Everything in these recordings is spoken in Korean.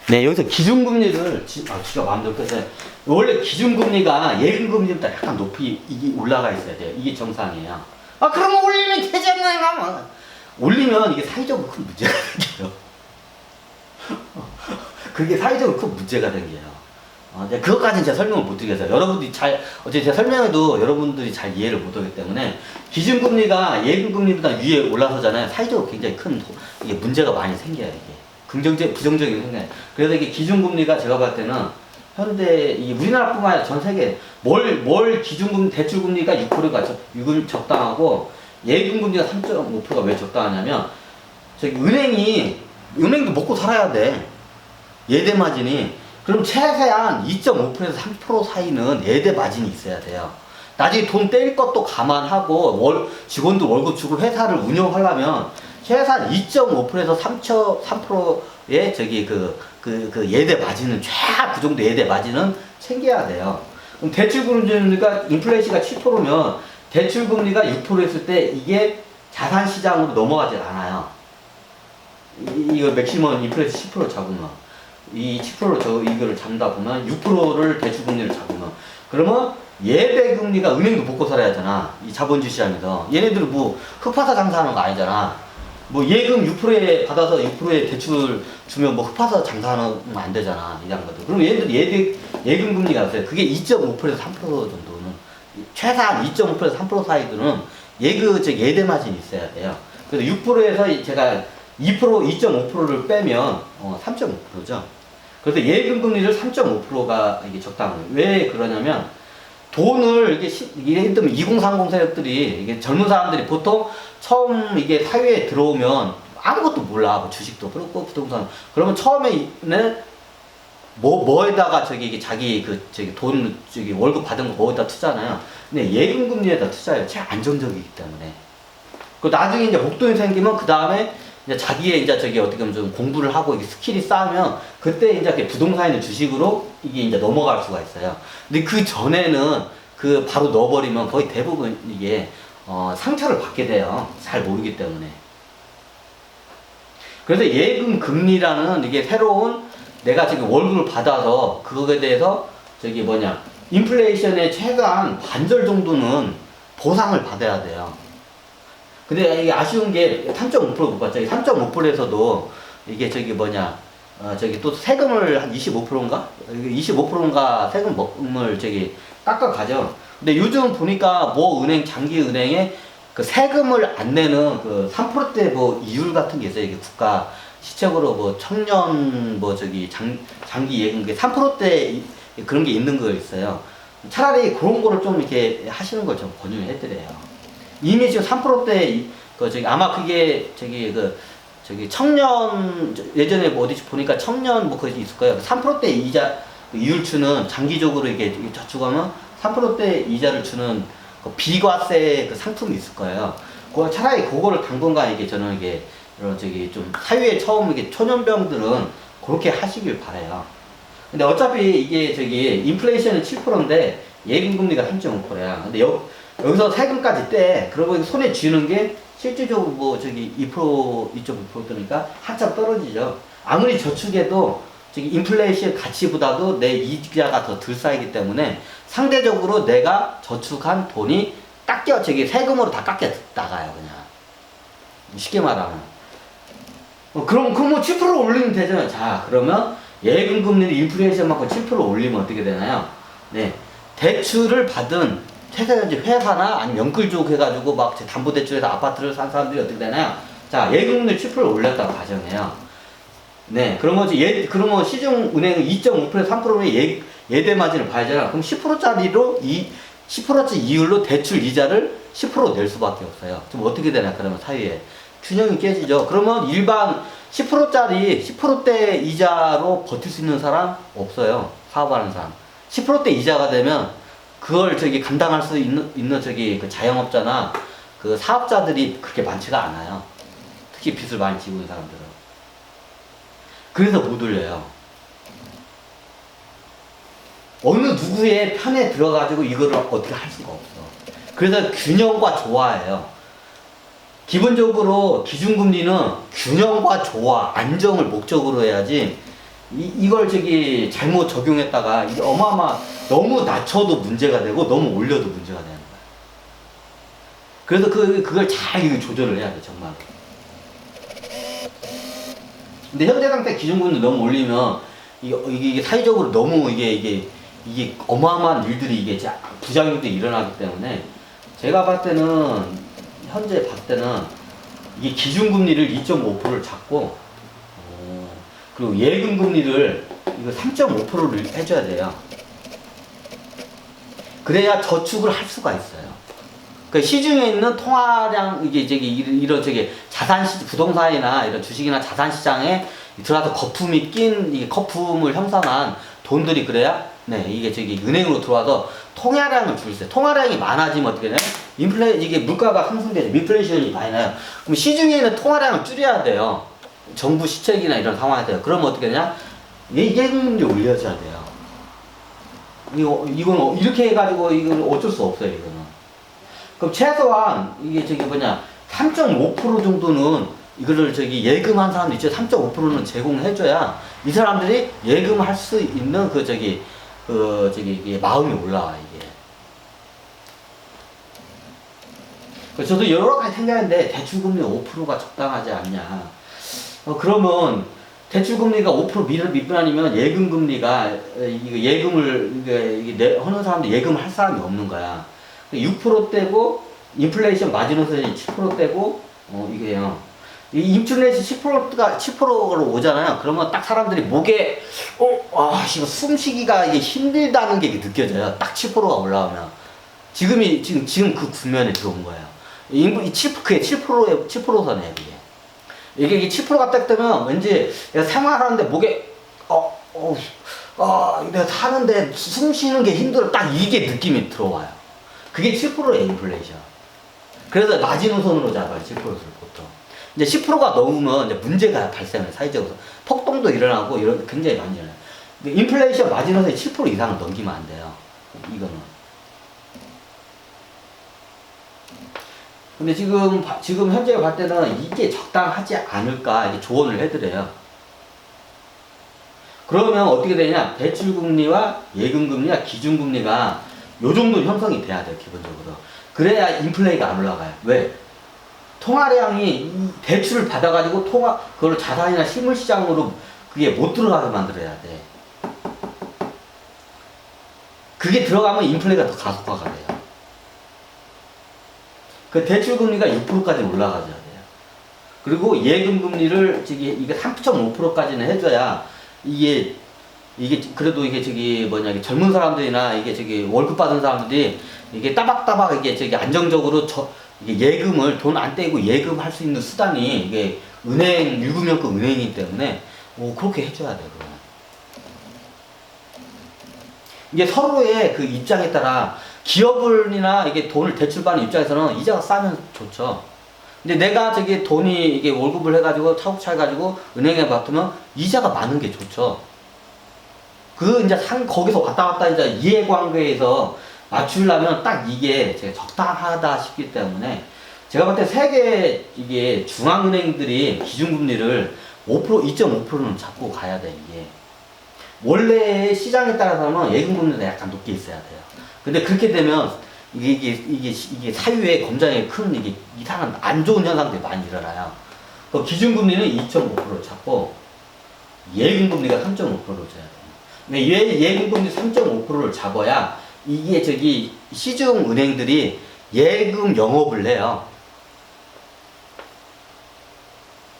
네, 여기서 기준금리를, 지가 마음대로 뺐어요. 원래 기준금리가 예금금리보다 약간 높이 이게 올라가 있어야 돼요. 이게 정상이에요. 그러면 올리면 되지 않나요? 올리면 이게 사회적으로 큰 문제가 생겨요. 그게 사회적으로 큰 문제가 생겨요. 그것까지는 제가 설명을 못 드리겠어요. 여러분들이 어제 제가 설명해도 여러분들이 잘 이해를 못 하기 때문에 기준금리가 예금금리보다 위에 올라서잖아요. 사회적으로 굉장히 큰 이게 문제가 많이 생겨요. 이게. 부정적인 생각. 그래서 이게 기준금리가 제가 봤을 때는 현대, 이 우리나라뿐만 아니라 전 세계, 기준금리, 대출금리가 6%가 적당하고, 예금금리가 3.5%가 왜 적당하냐면, 은행도 먹고 살아야 돼. 예대 마진이. 그럼 최대한 2.5%에서 3% 사이는 예대 마진이 있어야 돼요. 나중에 돈 뗄 것도 감안하고, 직원도 월급 주고 회사를 운영하려면, 최소한 2.5%에서 3%의 예대 마진은, 최하 그 정도 예대 마진은 챙겨야 돼요. 그럼 대출금리가, 인플레이션가 7%면, 대출금리가 6% 했을 때, 이게 자산시장으로 넘어가질 않아요. 이거 맥시멈 인플레이션 10% 잡으면, 이 10% 이거를 잡다 보면, 6%를 대출금리를 잡으면, 그러면, 예대금리가 은행도 먹고 살아야 하잖아. 이 자본주의 시장에서. 얘네들은 뭐, 흑파사 장사하는 거 아니잖아. 뭐 예금 6%에 받아서 6%에 대출 주면 뭐 흑파사 장사하면 안 되잖아. 이런 것들. 그럼 얘네들 예금 금리가 없어요. 그게 2.5%에서 3% 정도는, 최소한 2.5%에서 3% 사이들은 예대 마진이 있어야 돼요. 그래서 6%에서 제가 2.5%를 빼면 3.5%죠. 그래서 예금 금리를 3.5%가 이게 적당해요. 왜 그러냐면, 돈을 예를 들면 2030 세력들이, 이게 젊은 사람들이 보통 처음 이게 사회에 들어오면 아무것도 몰라. 뭐 주식도 그렇고 부동산. 그러면 처음에는 뭐에다가 자기 돈 월급 받은 거 뭐에다 투자하나요? 근데 예금 금리에다 투자해요. 제일 안정적이기 때문에. 그 나중에 이제 목돈이 생기면 그 다음에 이제 자기의 어떻게 보면 좀 공부를 하고 이게 스킬이 쌓으면 그때 이제 부동산이나 주식으로 이게 이제 넘어갈 수가 있어요. 근데 그 전에는 바로 넣어버리면 거의 대부분 이게 상처를 받게 돼요. 잘 모르기 때문에. 그래서 예금 금리라는 이게 새로운, 내가 지금 월급을 받아서 그거에 대해서 인플레이션의 최대한 반절 정도는 보상을 받아야 돼요. 근데 이게 아쉬운 게 3.5% 못 받죠. 3.5%에서도 이게 또 세금을 한 25%인가? 25%인가 세금을 깎아가죠. 근데 요즘 보니까 장기 은행에 그 세금을 안 내는 그 3%대 이율 같은 게 있어요. 이게 국가 시책으로 청년 장기 예금 3%대 그런 게 있는 거 있어요. 차라리 그런 거를 좀 이렇게 하시는 걸 좀 권유를 해드려요. 이미 지금 3%대, 아마 그게, 청년, 예전에 어디 보니까 청년 그게 있을 거예요. 3%대 이자, 이율주는 장기적으로 이게 저축하면 3%대 이자를 주는 비과세 상품이 있을 거예요. 차라리 그거를 당분간 저는 좀 사회에 처음 초년병들은 그렇게 하시길 바래요. 근데 어차피 이게 인플레이션은 7%인데 예금금리가 3.5%야. 근데 여기서 세금까지 떼. 그러고 손에 쥐는 게 실질적으로 2%, 2.5%니까 한참 떨어지죠. 아무리 저축해도 인플레이션 가치보다도 내 이자가 더 덜 쌓이기 때문에 상대적으로 내가 저축한 돈이 세금으로 다 깎여 나가요, 그냥. 쉽게 말하면. 그럼 7% 올리면 되잖아요. 자, 그러면 예금 금리를 인플레이션만큼 7% 올리면 어떻게 되나요? 네. 대출을 받은 회사나 아니면 연끌족 해가지고 담보대출에서 아파트를 산 사람들이 어떻게 되나요? 자, 예금금리 7% 올렸다고 가정해요. 네, 그러면 시중은행은 2.5%에서 3%의 예대 마진을 봐야잖아. 그럼 10%짜리로 10%짜리 이율로 대출 이자를 10% 낼 수밖에 없어요. 좀 어떻게 되나, 그러면 사이에. 균형이 깨지죠. 그러면 일반 10%대 이자로 버틸 수 있는 사람 없어요. 사업하는 사람. 10%대 이자가 되면 그걸 감당할 수 있는 그 자영업자나 그 사업자들이 그렇게 많지가 않아요. 특히 빚을 많이 지고 있는 사람들은. 그래서 못 올려요. 어느 누구의 편에 들어가지고 이거를 어떻게 할 수가 없어. 그래서 균형과 조화예요. 기본적으로 기준금리는 균형과 조화, 안정을 목적으로 해야지 이걸 저기 잘못 적용했다가 이게 너무 낮춰도 문제가 되고 너무 올려도 문제가 되는 거야. 그래서 그걸 잘 이거 조절을 해야 돼, 정말. 근데 현재 상태 기준금리 너무 올리면 이게 사회적으로 너무 이게 어마어마한 일들이 이게 부작용들이 일어나기 때문에 제가 봤을 때는 현재 봤을 때는 이게 기준금리를 2.5%를 잡고 그리고 예금금리를 이거 3.5%를 해줘야 돼요. 그래야 저축을 할 수가 있어요. 그 시중에 있는 통화량 이런 부동산이나 이런 주식이나 자산 시장에 들어가서 거품이 낀 이 거품을 형성한 돈들이 그래야 이게 은행으로 들어와서 통화량을 줄이세요. 통화량이 많아지면 어떻게 돼요? 이게 물가가 상승되죠. 인플레이션이 많이 나요. 그럼 시중에 있는 통화량을 줄여야 돼요. 정부 시책이나 이런 상황에서. 그러면 어떻게 되냐? 예금률이 올려줘야 돼요. 이건 이렇게 해가지고 이건 어쩔 수 없어요. 이거는. 그럼 최소한 이게 3.5% 정도는 이거를 예금한 사람들 있죠. 3.5%는 제공해줘야 이 사람들이 예금할 수 있는 이게 마음이 올라와 이게. 그래서 저도 여러 가지 생각했는데 대출금리 5%가 적당하지 않냐. 그러면 대출금리가 5% 미만이면 예금금리가 예금을 하는 사람들 예금을 할 사람이 없는 거야. 6%대고 인플레이션 마지노선이 7%대고 이게요. 이 인플레이션 10%로 오잖아요. 그러면 딱 사람들이 목에 이거 숨쉬기가 이게 힘들다는 게 느껴져요. 딱 7%가 올라오면 지금 그 국면에 들어온 거예요. 그게 7%선이에요. 이게 7%가 딱 되면 왠지 내가 생활하는데 목에 내가 사는데 숨 쉬는 게 힘들어. 딱 이게 느낌이 들어와요. 그게 7%예요, 인플레이션. 그래서 마지노선으로 잡아요, 7%를 보통. 이제 10%가 넘으면 이제 문제가 발생해요, 사회적으로. 폭동도 일어나고 굉장히 많이 일어나요. 근데 인플레이션 마지노선이 7% 이상을 넘기면 안 돼요. 이거는. 근데 지금 현재 봤을 때는 이게 적당하지 않을까 이렇게 조언을 해드려요. 그러면 어떻게 되냐? 대출금리와 예금금리와 기준금리가 요 정도 형성이 돼야 돼요, 기본적으로. 그래야 인플레이가 안 올라가요. 왜? 통화량이 대출을 받아가지고 그걸 자산이나 실물시장으로 그게 못 들어가게 만들어야 돼. 그게 들어가면 인플레이가 더 가속화가 돼요. 그 대출금리가 6%까지 올라가줘야 돼요. 그리고 예금금리를 이게 3.5%까지는 해줘야 이게 그래도 이게 젊은 사람들이나 월급 받은 사람들이 이게 따박따박 이게 안정적으로 이게 예금을 돈 안 떼고 예금할 수 있는 수단이 이게 유금연금 은행이기 때문에 그렇게 해줘야 돼요. 그러면. 이게 서로의 그 입장에 따라 기업을이나 이게 돈을 대출받는 입장에서는 이자가 싸면 좋죠. 근데 내가 돈이 이게 월급을 해가지고 차곡차 해가지고 은행에 맡으면 이자가 많은 게 좋죠. 이제 거기서 왔다 갔다 이제 이해관계에서 맞추려면 딱 이게 제가 적당하다 싶기 때문에 제가 봤을 때 세계 이게 중앙은행들이 기준금리를 2.5%는 잡고 가야 돼, 이게. 원래 시장에 따라서는 예금금리가 약간 높게 있어야 돼요. 근데 그렇게 되면 이게 사유에 굉장히 큰 이상한 안 좋은 현상들이 많이 일어나요. 그 기준금리는 2.5%를 잡고 예금금리가 3.5%를 줘야 돼요. 근데 예금금리 3.5%를 잡아야 이게 시중 은행들이 예금 영업을 해요.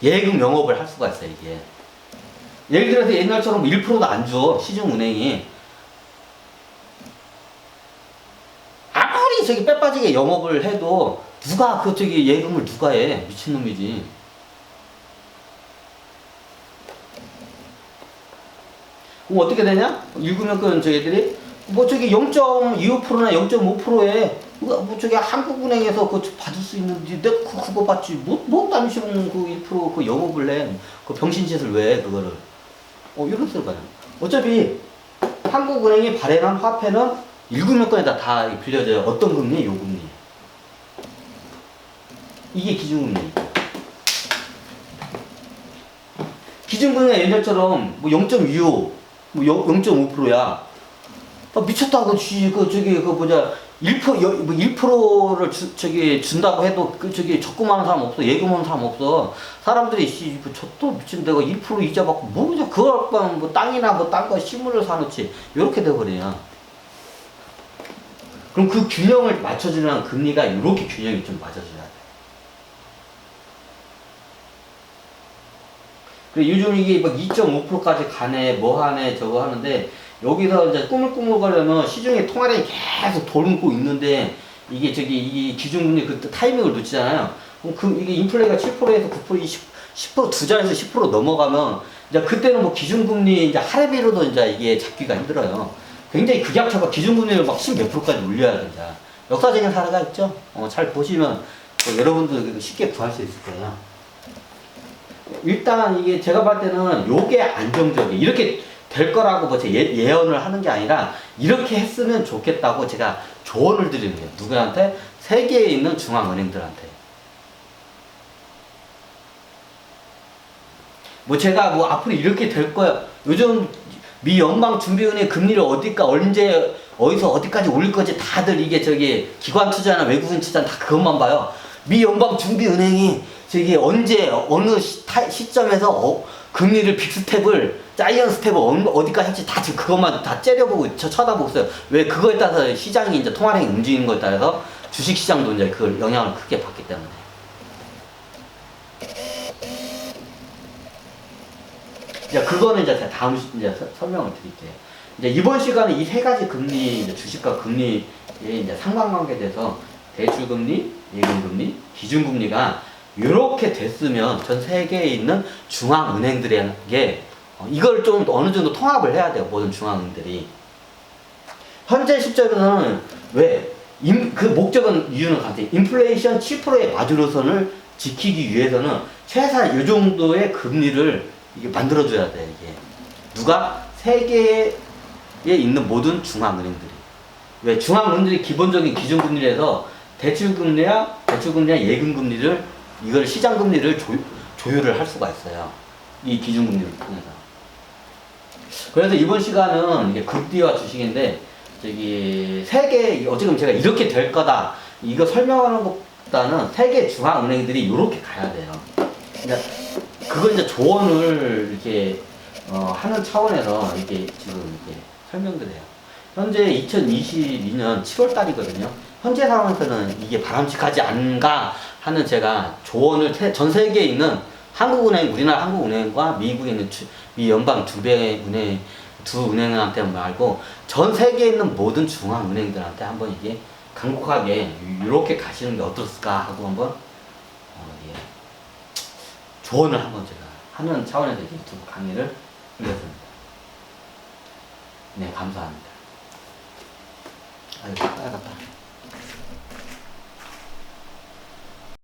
예금 영업을 할 수가 있어요, 이게. 예를 들어서 옛날처럼 1%도 안 줘, 시중 은행이. 아무리 빼빠지게 영업을 해도 누가 예금을 누가 해? 미친놈이지. 그럼 어떻게 되냐? 유금연금 애들이 0.25%나 0.5%에 한국은행에서 받을 수 있는데 내가 그거 받지 뭐 딴식으로 그 1% 그 영업을 해. 그 병신짓을 왜 해, 그거를. 이런 소리 봐요. 어차피 한국은행이 발행한 화폐는 유금연금에다 다 빌려줘요. 어떤 금리? 요 금리. 이게 기준금리니까. 기준금리가 옛날처럼 뭐 0.25, 뭐 0.5%야. 미쳤다고 그 뭐냐 1%를 저기 준다고 해도 저기 적금하는 사람 없어. 예금하는 사람 없어. 사람들이 저또 미친 데가 1% 이자 받고 뭐냐 그걸 거면 뭐 땅이나 뭐 딴 거 식물을 사놓지 이렇게 돼버리냐. 그럼 그 균형을 맞춰주려면 금리가 이렇게 균형이 좀 맞아줘야 돼. 그래 요즘 이게 막 2.5%까지 가네 뭐 하네 저거 하는데 여기서 이제 꾸물꾸물거리면 시중에 통화량이 계속 돌고 있는데 이게 저기 이 기준금리 그 타이밍을 놓치잖아요. 그럼 이게 인플레가 7%에서 9%, 10% 두 자리에서 10% 넘어가면 이제 그때는 뭐 기준금리 이제 할애비로도 이제 이게 잡기가 힘들어요. 굉장히 극약처가 기준금리를 막 10몇 %까지 올려야 돼. 역사적인 사례가 있죠. 잘 보시면 여러분들 쉽게 구할 수 있을 거예요. 일단 이게 제가 봤을 때는 요게 안정적이 이렇게 될 거라고 뭐 예언을 하는 게 아니라 이렇게 했으면 좋겠다고 제가 조언을 드리는 거예요. 누구한테? 세계에 있는 중앙은행들한테. 뭐 제가 뭐 앞으로 이렇게 될 거야. 요즘 미 연방준비은행 금리를 언제 어디서 어디까지 올릴 거지 다들 이게 저기 기관 투자나 외국인 투자는 다 그것만 봐요. 미 연방준비은행이 저기 언제 어느 시점에서 금리를 빅스텝을 자이언 스텝을 어디까지 할지 다 지금 그것만 다 째려보고 쳐다보고 있어요. 왜 그거에 따라서 시장이 이제 통화량이 움직이는 거에 따라서 주식 시장도 이제 그 영향을 크게 받기 때문에. 이제 그거는 이제 제가 다음 이제 설명을 드릴게요. 이제 이번 시간에 이 세 가지 금리 이제 주식과 금리의 이제 상관관계에 대해서 대출금리, 예금금리, 기준금리가 이렇게 됐으면 전 세계에 있는 중앙은행들에게 이걸 좀 어느 정도 통합을 해야 돼요. 모든 중앙은행들이. 현재 시점에서는 그 목적은 이유는 같아요. 인플레이션 7%의 마지노선을 지키기 위해서는 최소한 이 정도의 금리를 이게 만들어줘야 돼. 이게 누가 세계에 있는 모든 중앙은행들이. 왜 중앙은행들이 기본적인 기준금리에서 대출금리야 예금금리를 이걸 시장금리를 조율을 할 수가 있어요. 이 기준금리를 통해서. 그래서 이번 시간은 이게 금리와 주식인데 저기 세계 어쨌든 제가 이렇게 될 거다 이거 설명하는 것보다는 세계 중앙은행들이 이렇게 가야 돼요. 그러니까 그거 이제 조언을 이렇게 하는 차원에서 이게 지금 이렇게 설명드려요. 현재 2022년 7월 달이거든요. 현재 상황에서는 이게 바람직하지 않은가 하는 제가 조언을 전 세계에 있는 한국은행, 우리나라 한국은행과 미국에 있는 미 연방 두 은행한테 말고 전 세계에 있는 모든 중앙은행들한테 한번 이게 강력하게 이렇게 가시는 게 어떻을까 하고 한번 예, 조언을 한번 제가 하는 차원에서 유튜브 강의를 드렸습니다. 네, 감사합니다. 아이고, 빨갛다.